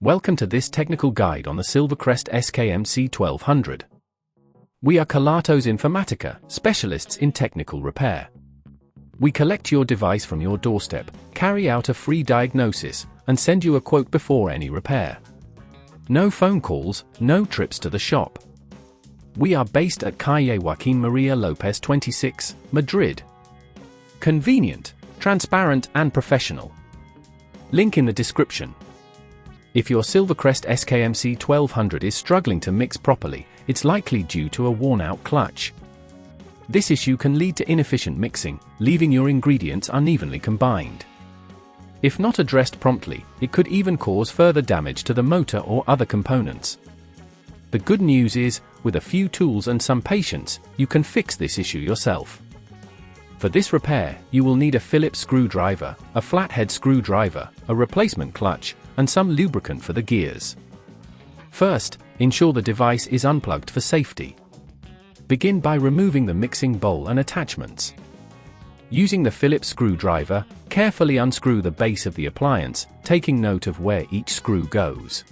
Welcome to this technical guide on the Silvercrest SKMC 1200. We are Kelatos Informatica, specialists in technical repair. We collect your device from your doorstep, carry out a free diagnosis, and send you a quote before any repair. No phone calls, no trips to the shop. We are based at Calle Joaquín María López 26, Madrid. Convenient, transparent and professional. Link in the description. If your Silvercrest SKMC 1200 is struggling to mix properly, it's likely due to a worn-out clutch. This issue can lead to inefficient mixing, leaving your ingredients unevenly combined. If not addressed promptly, it could even cause further damage to the motor or other components. The good news is, with a few tools and some patience, you can fix this issue yourself. For this repair, you will need a Phillips screwdriver, a flathead screwdriver, a replacement clutch, and some lubricant for the gears. First, ensure the device is unplugged for safety. Begin by removing the mixing bowl and attachments. Using the Phillips screwdriver, carefully unscrew the base of the appliance, taking note of where each screw goes.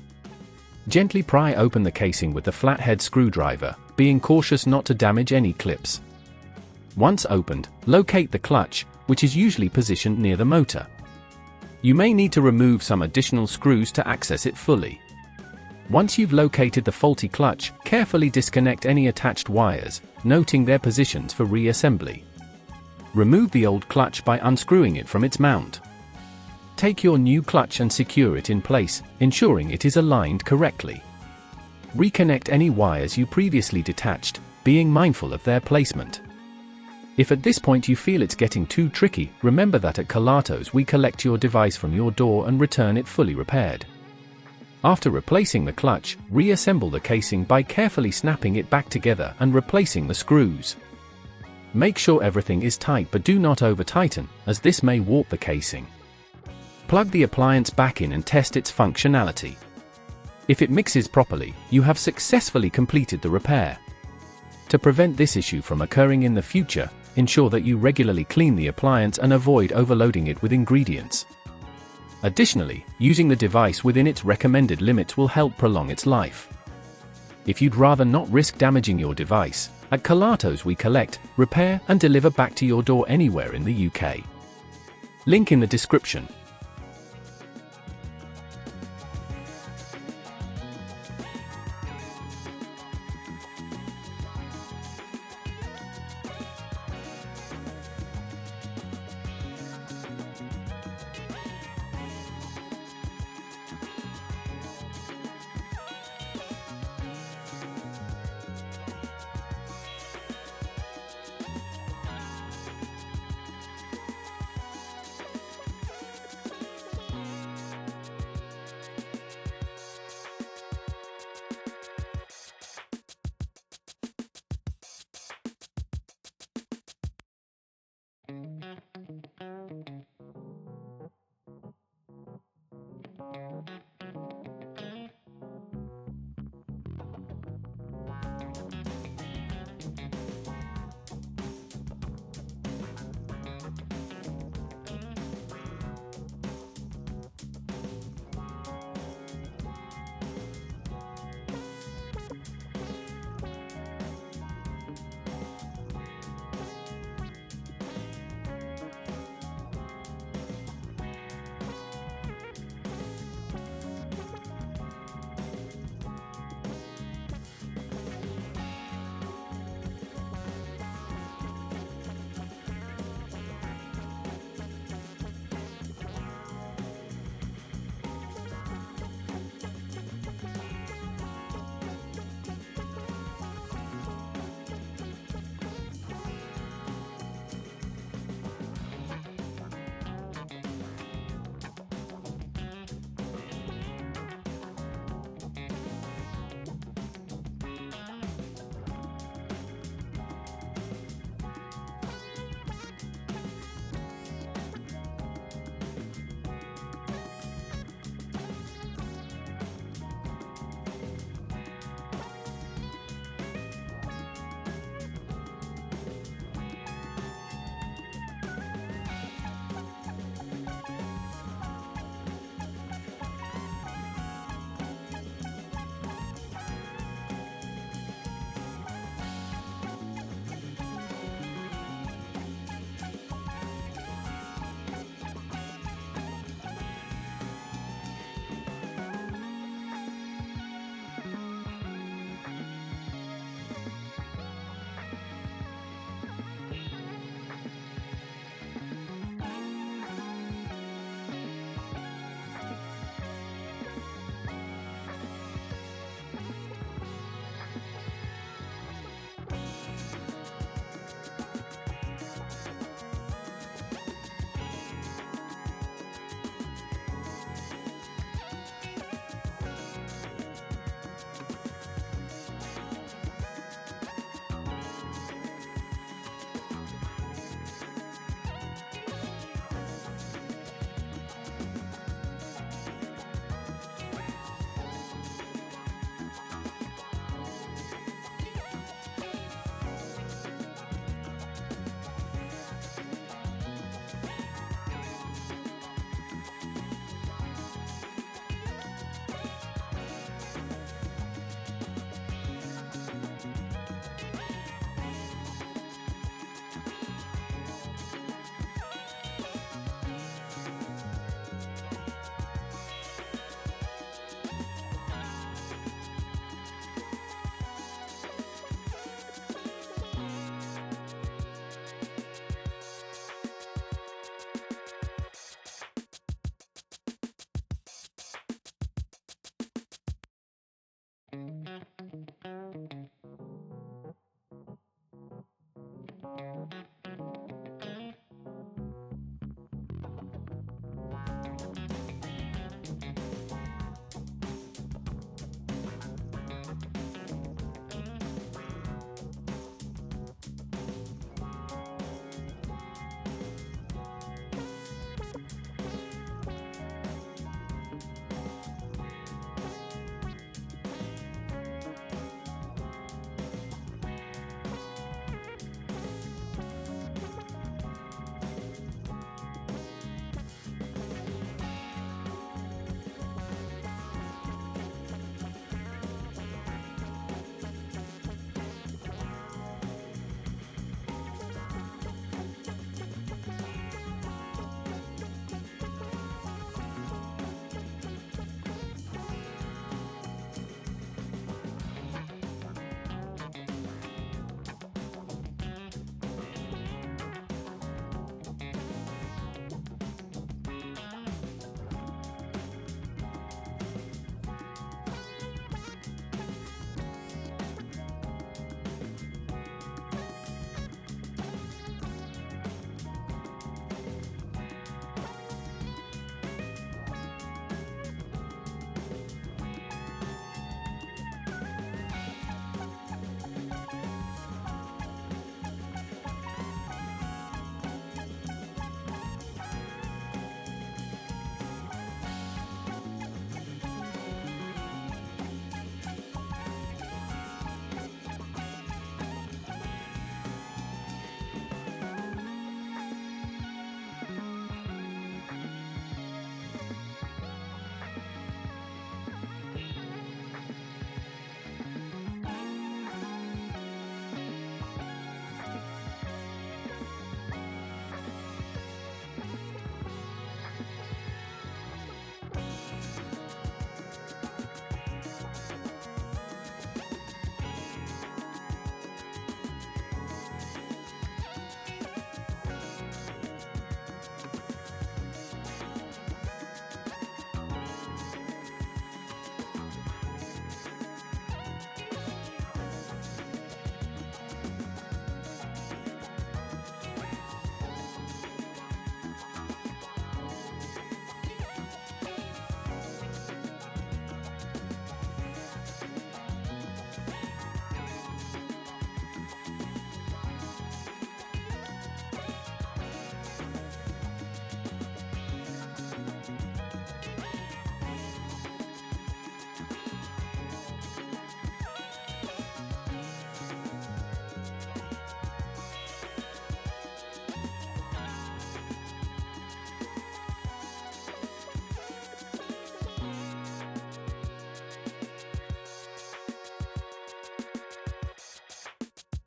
Gently pry open the casing with the flathead screwdriver, being cautious not to damage any clips. Once opened, locate the clutch, which is usually positioned near the motor. You may need to remove some additional screws to access it fully. Once you've located the faulty clutch, carefully disconnect any attached wires, noting their positions for reassembly. Remove the old clutch by unscrewing it from its mount. Take your new clutch and secure it in place, ensuring it is aligned correctly. Reconnect any wires you previously detached, being mindful of their placement. If at this point you feel it's getting too tricky, remember that at Kelatos we collect your device from your door and return it fully repaired. After replacing the clutch, reassemble the casing by carefully snapping it back together and replacing the screws. Make sure everything is tight but do not over-tighten, as this may warp the casing. Plug the appliance back in and test its functionality. If it mixes properly, you have successfully completed the repair. To prevent this issue from occurring in the future, ensure that you regularly clean the appliance and avoid overloading it with ingredients. Additionally, using the device within its recommended limits will help prolong its life. If you'd rather not risk damaging your device, at Kelatos we collect, repair and deliver back to your door anywhere in the UK. Link in the description.